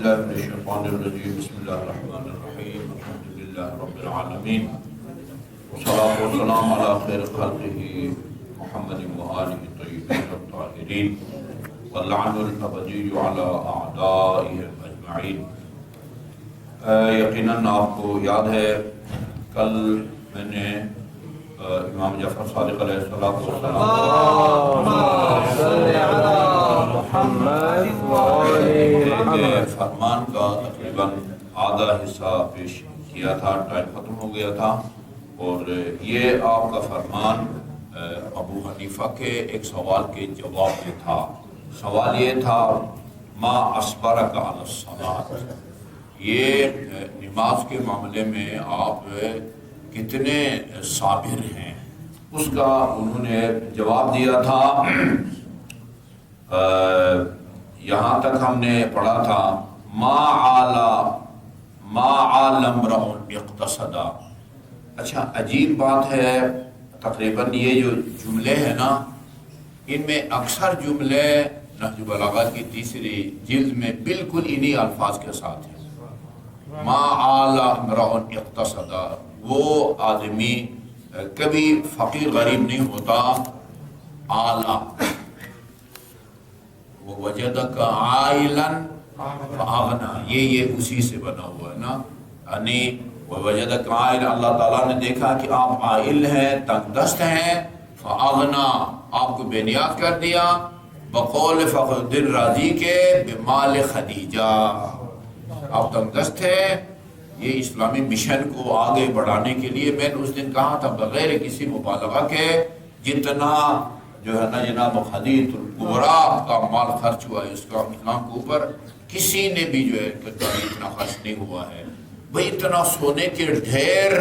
باللہ من الشیطان الرجیم بسم اللہ الرحمن الرحیم الحمد للہ رب العالمین والصلاة والسلام علی خیر خلقہ محمد وآلہ الطیبین الطاہرین واللعن الابدی علی اعدائہ اجمعین۔ یقیناً آپ کو یاد ہے کل میں نے امام جعفر صادق علیہ السلام فرمان کا تقریباً آدھا حصہ پیش کیا تھا، ٹائم ختم ہو گیا تھا، اور یہ آپ کا فرمان ابو حنیفہ کے ایک سوال کے جواب میں تھا۔ سوال یہ تھا ما اصبرک علی الصلاۃ، یہ نماز کے معاملے میں آپ کتنے صابر ہیں، اس کا انہوں نے جواب دیا تھا۔ یہاں تک ہم نے پڑھا تھا ما عال امرؤ اقتصدا۔ اچھا عجیب بات ہے، تقریباً یہ جو جملے ہیں نا، ان میں اکثر جملے نہج البلاغہ کی تیسری جلد میں بالکل انہی الفاظ کے ساتھ ہیں۔ ما عال امرؤ اقتصدا، وہ آدمی کبھی فقیر غریب نہیں ہوتا، آلہ وَوَجَدَكَ عَائِلًا فَأَغْنَى، یہ اسی سے بنا ہوا ہے نا، یعنی وَوَجَدَكَ عَائِلًا، اللہ تعالیٰ نے دیکھا کہ آپ عائل ہیں، تنگ دست ہیں، فَأَغْنَى، آپ کو بے نیاز کر دیا، بقول فخر الدین رازی کے بمال خدیجہ، آپ تنگ دست ہیں۔ یہ اسلامی مشن کو آگے بڑھانے کے لیے میں نے اس دن کہا تھا بغیر کسی مبالغہ کے جتنا جو ہے نا جناب خدیجہ الکبریٰ کا مال خرچ ہوا ہے اسلام کے اوپر، کسی نے بھی جو ہے اتنا خرچ نہیں ہوا ہے۔ بھئی اتنا سونے کے ڈھیر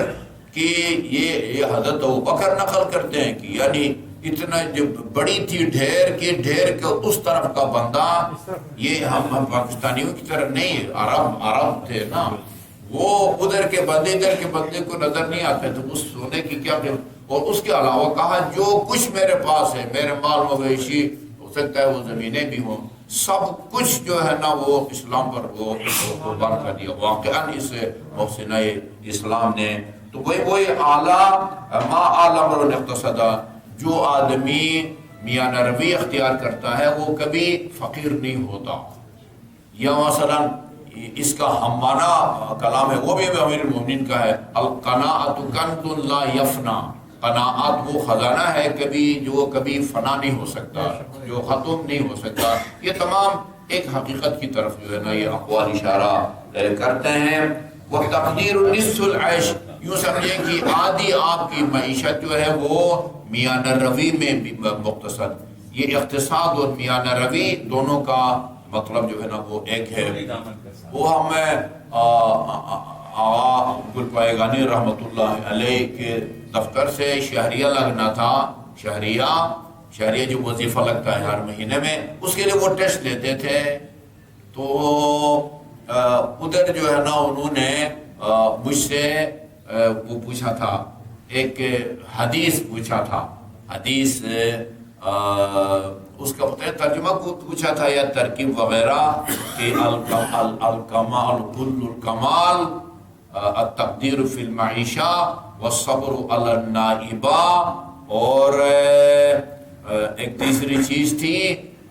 کہ یہ حضرت ابوبکر نقل کرتے ہیں کہ یعنی اتنا جو بڑی تھی ڈھیر کے ڈھیر کے اس طرف کا بندہ، یہ ہم پاکستانیوں کی طرف نہیں، عرب تھے نا، وہ ادھر کے بندے ادھر کے بندے کو نظر نہیں آتے تو اس سونے کی کیا قیمت۔ اور اس کے علاوہ کہا جو کچھ میرے پاس ہے، میرے مال مویشی، ہو سکتا ہے وہ زمینیں بھی ہوں، سب کچھ جو ہے نا وہ اسلام پر وہ قربان کر دیا۔ واقعاً اس محسنہ اسلام نے تو وہی اعلیٰ ما اعلیٰ امرؤ اقتصدا، جو آدمی میاں روی اختیار کرتا ہے وہ کبھی فقیر نہیں ہوتا۔ یا مثلاً اس کا ہم معنی کلام ہے، وہ بھی امیر المومنین کا ہے، القناعۃ کنز لا یفنا، قناعت وہ خزانہ ہے جو کبھی فنا نہیں ہو سکتا، جو ختم نہیں ہو سکتا۔ یہ تمام ایک حقیقت کی طرف جو ہے نا یہ اقوال اشارہ کرتے ہیں۔ وَتَقْدِيرُ نِصْفُ الْعَيْشِ، یوں سمجھیں کہ آدھی آپ کی معیشت جو ہے وہ میان روی میں مقتصد۔ یہ اقتصاد اور میان روی دونوں کا مطلب جو ہے نا وہ ایک ہے۔ وہ ہمیں آغا گلپائگانی رحمۃ اللہ علیہ کے دفتر سے شہریہ لگنا تھا، شہریہ جو وظیفہ لگتا ہے ہر مہینے میں، اس کے لیے وہ ٹیسٹ لیتے تھے۔ تو ادھر جو ہے نا انہوں نے مجھ سے وہ پوچھا تھا، ایک حدیث پوچھا تھا، حدیث اس کا ترجمہ کو پوچھا تھا یا ترکیب وغیرہ کہ الکمال کل الکمال التقدیر فی المعیشہ والصبر علی النائبہ، اور ایک تیسری چیز تھی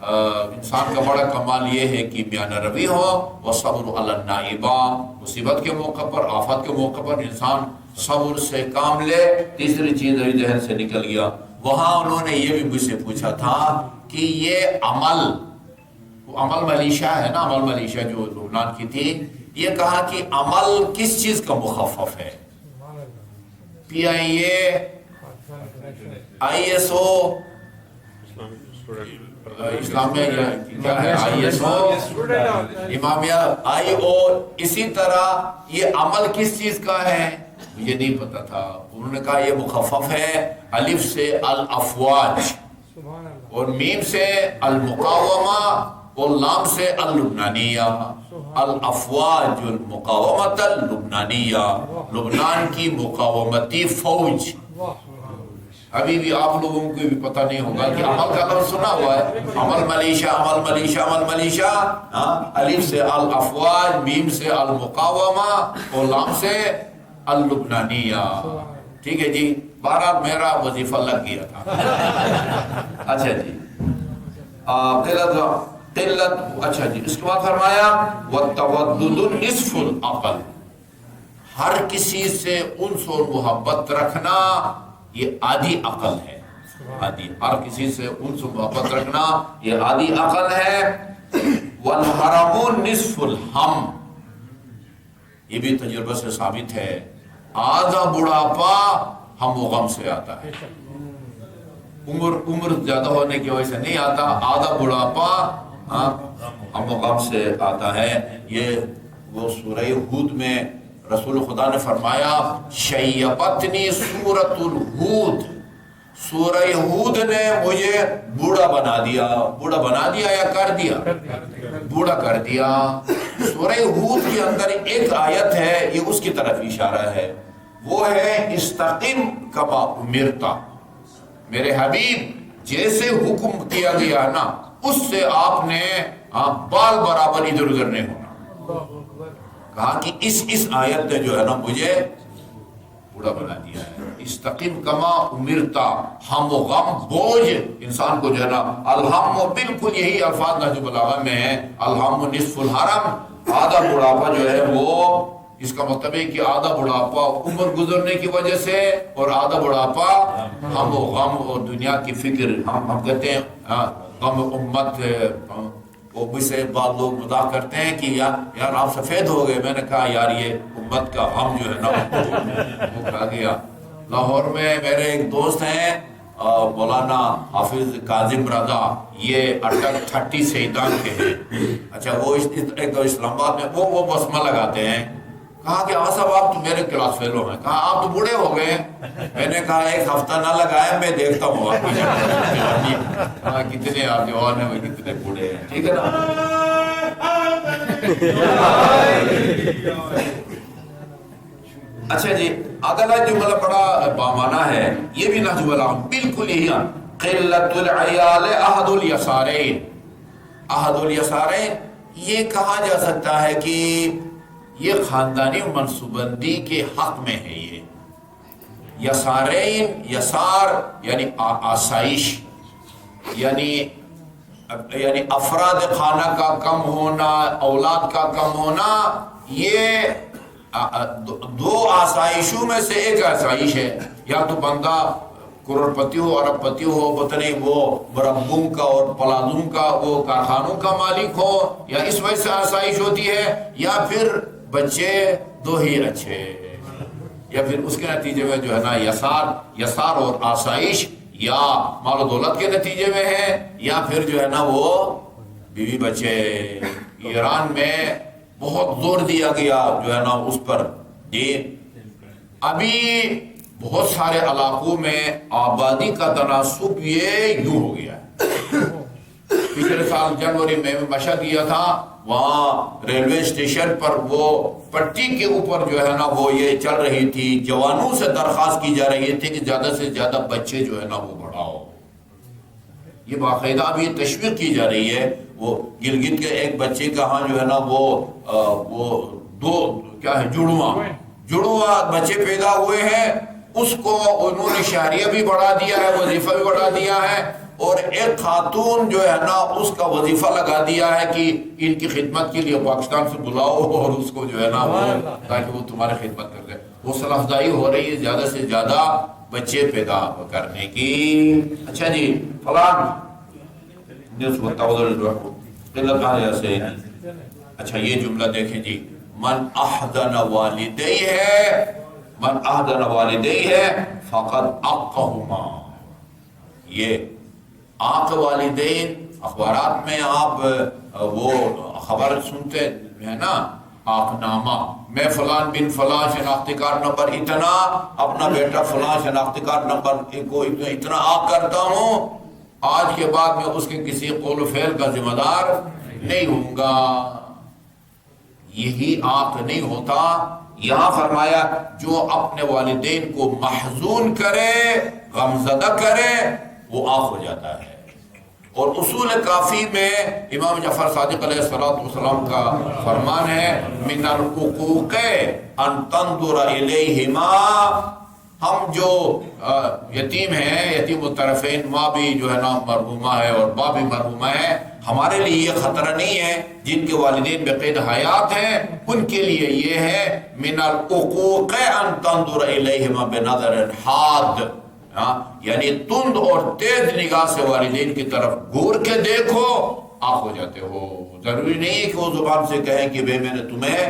انسان کا بڑا کمال یہ ہے کہ میان روی ہو، والصبر علی النائبہ، مصیبت کے موقع پر، آفت کے موقع پر انسان صبر سے کام لے۔ تیسری چیز ذہن سے نکل گیا۔ وہاں انہوں نے یہ بھی مجھ سے پوچھا تھا کہ یہ عمل ملیشہ ہے نا، عمل ملیشہ جو لبنان کی تھی، یہ کہا کہ عمل کس چیز کا مخفف ہے؟ پی آئی اے، آئی ایس او، اسلامیہ کیا ہے، آئی ایس او، امامیہ، آئی او، اسی طرح یہ عمل کس چیز کا ہے مجھے نہیں پتا تھا۔ انہوں نے کہا یہ مخفف ہے، الف سے الافواج، اور میم سے المقاومہ، اور لام سے اللبنانیہ، الافواج المقاومت اللبنانیہ، لبنان کی مقاومتی فوج۔ ابھی بھی آپ لوگوں کو بھی پتہ نہیں ہوگا کہ عمل کا لفظ سنا ہوا ہے، عمل ملیشہ، عمل ملیشہ، عمل ملیشہ، الف سے الافواج، میم سے المقاومہ اور لام سے اللبنانیہ. ٹھیک ہے جی، بہرحال میرا وظیفہ لگ گیا تھا. اچھا جی، قلت. اچھا جی، اس کے بعد فرمایا وَالتَّوَدُّدُ نِصْفُ الْعَقْلِ، ہر کسی سے انس اور محبت رکھنا یہ آدھی عقل ہے. آدھی، ہر کسی سے انس و محبت رکھنا یہ آدھی عقل ہے. وَالْحَرَمُ نِصْفُ الْحَمْ، یہ بھی تجربہ سے ثابت ہے، آدھا بڑھاپا ہم و غم سے آتا ہے. عمر زیادہ ہونے کی وجہ سے نہیں آتا، آدھا بڑھاپا ہم و غم سے آتا ہے. یہ وہ سورہ ہود میں رسول خدا نے فرمایا شیبتنی سورۃ الہود، سورہ ہود نے مجھے بوڑھا بنا دیا. بوڑھا بنا دیا یا کر دیا؟ بوڑھا کر دیا. سورہ ہود کے اندر ایک آیت ہے، یہ اس کی طرف اشارہ ہے، وہ ہے استقم کما امرتا، میرے حبیب جیسے حکم کیا گیا نا اس سے آپ نے بال برابر ادھر ادھر نہیں ہونا. کہا کہ اس آیت نے جو ہے نا مجھے بوڑھا بنا دیا ہے. استقم کما امرتا، ہم و غم بوجھ انسان کو جو ہے نا، الہم بالکل یہی الفاظ نہج البلاغہ میں ہے، الہم نصف الحرم، آدھا بڑھاپا جو ہے وہ، اس کا مطلب ہے کہ آدھا بڑھاپا عمر گزرنے کی وجہ سے اور آدھا بڑھاپا ہم و غم اور دنیا کی فکر. ہم کہتے ہیں غم امت، وہ مجھ سے بعض لوگ مذاق کرتے ہیں کہ یار آپ سفید ہو گئے. میں نے کہا یار یہ امت کا غم جو ہے نا وہ کھا گیا. لاہور میں میرے ایک دوست ہیں مولانا حافظ کاظم رضا، یہ اٹک 30 شہیدان کے ہیں. اچھا، وہ ایک تو اسلام آباد میں وہ بسمہ لگاتے ہیں. کہا کہ صاحب آپ تو میرے کلاس فیلو ہیں. کہا آپ تو بوڑھے ہو گئے. میں نے کہا ایک ہفتہ نہ لگایا، میں دیکھتا ہوں آپ کتنے آپ جوان ہیں، کتنے بوڑھے ہیں. ٹھیک ہے نا. اچھا جی، اگلا جملہ بڑا بامانہ ہے، یہ بھی نہج البلاغہ بالکل یہی ہے. قلت العیال احد الیسارین، احد الیسارین یہ کہا جا سکتا ہے کہ یہ خاندانی منصوبندی کے حق میں ہے. یہ یسارین، یسار یعنی آسائش، یعنی افراد خانہ کا کم ہونا، اولاد کا کم ہونا، یہ دو آسائشوں میں سے ایک آسائش ہے. یا تو بندہ کروڑ پتی ہو، ارب پتی ہو، پتہ نہیں وہ مربوں کا اور پلازوں کا وہ کارخانوں کا مالک ہو، یا اس وجہ سے آسائش ہوتی ہے، یا پھر بچے دو ہی اچھے، یا پھر اس کے نتیجے میں جو ہے نا یسار اور آسائش یا مال و دولت کے نتیجے میں ہے، یا پھر جو ہے نا وہ بیوی بچے. ایران میں بہت زور دیا گیا جو ہے نا اس پر. ابھی بہت سارے علاقوں میں آبادی کا تناسب یہ یوں ہو گیا ہے. پچھلے سال جنوری میں مشہد کیا تھا، وہاں ریلوے اسٹیشن پر وہ پٹی کے اوپر جو ہے نا وہ یہ چل رہی تھی، جوانوں سے درخواست کی جا رہی تھی کہ زیادہ سے زیادہ بچے جو ہے نا وہ بڑھاؤ. یہ باقاعدہ اب یہ تشویق کی جا رہی ہے. وہ گلگت کے ایک بچے کا ہاں جو ہے نا وہ دو کیا ہے جڑواں بچے پیدا ہوئے ہیں، اس کو انہوں نے شہریہ بھی بڑھا دیا ہے، وظیفہ بھی بڑھا دیا ہے، اور ایک خاتون جو ہے نا اس کا وظیفہ لگا دیا ہے کہ ان کی خدمت کے لیے پاکستان سے بلاؤ اور اس کو جو ہے نا وہ تاکہ وہ تمہاری خدمت کر دے. وہ صلاح افزائی ہو رہی ہے زیادہ سے زیادہ بچے پیدا کرنے کی. اچھا جی، فلان اچھا یہ جملہ دیکھیں جی، من احضن والدیہ فقد اقہما. یہ آق والدین، اخبارات میں آپ وہ خبر سنتے ہیں نا، آق نامہ، میں فلان بن فلان شناختی کارڈ نمبر اتنا، اپنا بیٹا فلان شناختی کارڈ نمبر کو اتنا آق کرتا ہوں، آج کے بعد میں اس کے کسی قول و فعل کا ذمہ دار نہیں ہوں گا. یہی آق نہیں ہوتا، یہاں فرمایا جو اپنے والدین کو محزون کرے، غمزدہ کرے، وہ آف ہو جاتا ہے۔ اور اصول کافی میں امام جعفر صادق علیہ السلام کا فرمان ہے من الحقوق ان تنظر الیہما، ہم جو یتیم ہیں، یتیم الطرفین، ماں بھی جو ہے نا مرحومہ ہے اور باپ بھی مرحومہ ہے، ہمارے لیے یہ خطرہ نہیں ہے، جن کے والدین بقید حیات ہیں ان کے لیے یہ ہے من الحقوق ان تنظر الیہما بنظر حاد، یعنی تند اور تیز نگاہ سے والدین کی طرف گور کے دیکھو، آنکھ ہو جاتے ہو۔ ضروری نہیں ہے کہ وہ زبان سے کہیں کہ بھئی میں نے تمہیں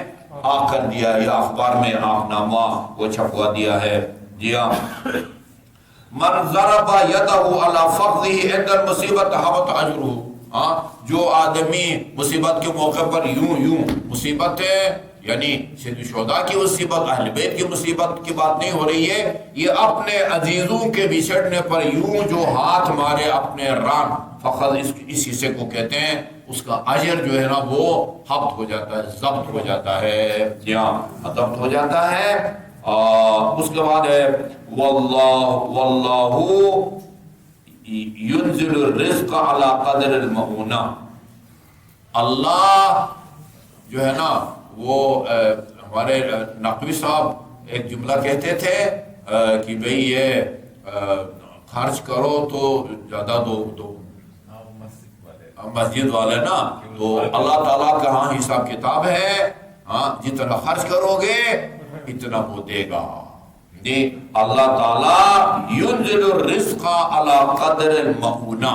آنکھ کر دیا یا اخبار میں آنکھ نامہ وہ چھپوا دیا ہے۔ جی ہاں، من ضرب یدہ علی فخذہ عند المصیبت حبط اجرہ، جو آدمی مصیبت کے موقع پر یوں مصیبت ہے، یعنی شہداء کی مصیبت، اہل بیت کی مصیبت کی بات نہیں ہو رہی ہے، یہ اپنے عزیزوں کے بچھڑنے پر یوں جو ہاتھ مارے اپنے ران، فخذ اس حصے کو کہتے ہیں، اس کا اجر جو ہے نا وہ حبط ہو جاتا ہے، ضبط ہو جاتا ہے، جی ہاں ضبط ہو جاتا ہے۔ اس کے بعد ہے واللہ ينزل الرزق على قدر المعونہ، اللہ جو ہے نا وہ ہمارے نقوی صاحب ایک جملہ کہتے تھے کہ بھئی یہ خرچ کرو تو زیادہ دو مسجد والے نا، تو اللہ تعالیٰ کا ہاں حساب کتاب ہے، ہاں جتنا خرچ کرو گے اتنا وہ دے گا۔ جی اللہ تعالیٰ ينزل الرزق على قدر المعونہ،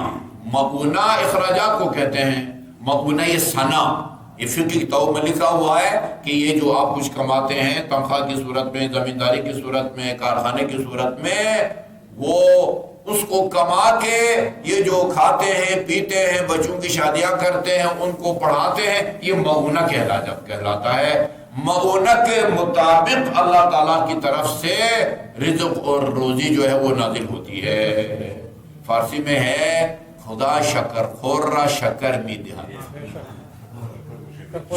معونہ اخراجات کو کہتے ہیں، معونہ یہ ثنا، یہ فقہ کی کتابوں میں لکھا ہوا ہے کہ یہ جو آپ کچھ کماتے ہیں تنخواہ کی صورت میں، زمینداری کی صورت میں، کارخانے کی صورت میں، وہ اس کو کما کے یہ جو کھاتے ہیں پیتے ہیں، بچوں کی شادیاں کرتے ہیں، ان کو پڑھاتے ہیں، یہ معونہ کہلاتا ہے۔ معونہ کے مطابق اللہ تعالیٰ کی طرف سے رزق اور روزی جو ہے وہ نازل ہوتی ہے۔ فارسی میں ہے خدا شکر خور را شکر می دہا،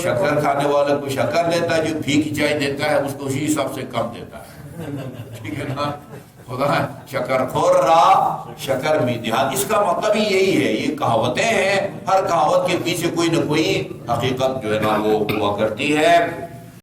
شکر کھانے والے کو شکر دیتا ہے، جو پھیکی چائے دیتا ہے اس کو اسی حساب سے کم دیتا ہے، ٹھیک ہے نا؟ خدا شکر خور را شکر می دہا، اس کا مطلب ہی یہی ہے۔ یہ کہاوتیں ہیں، ہر کہاوت کے پیچھے کوئی نہ کوئی حقیقت جو ہے نا وہ ہوا کرتی ہے۔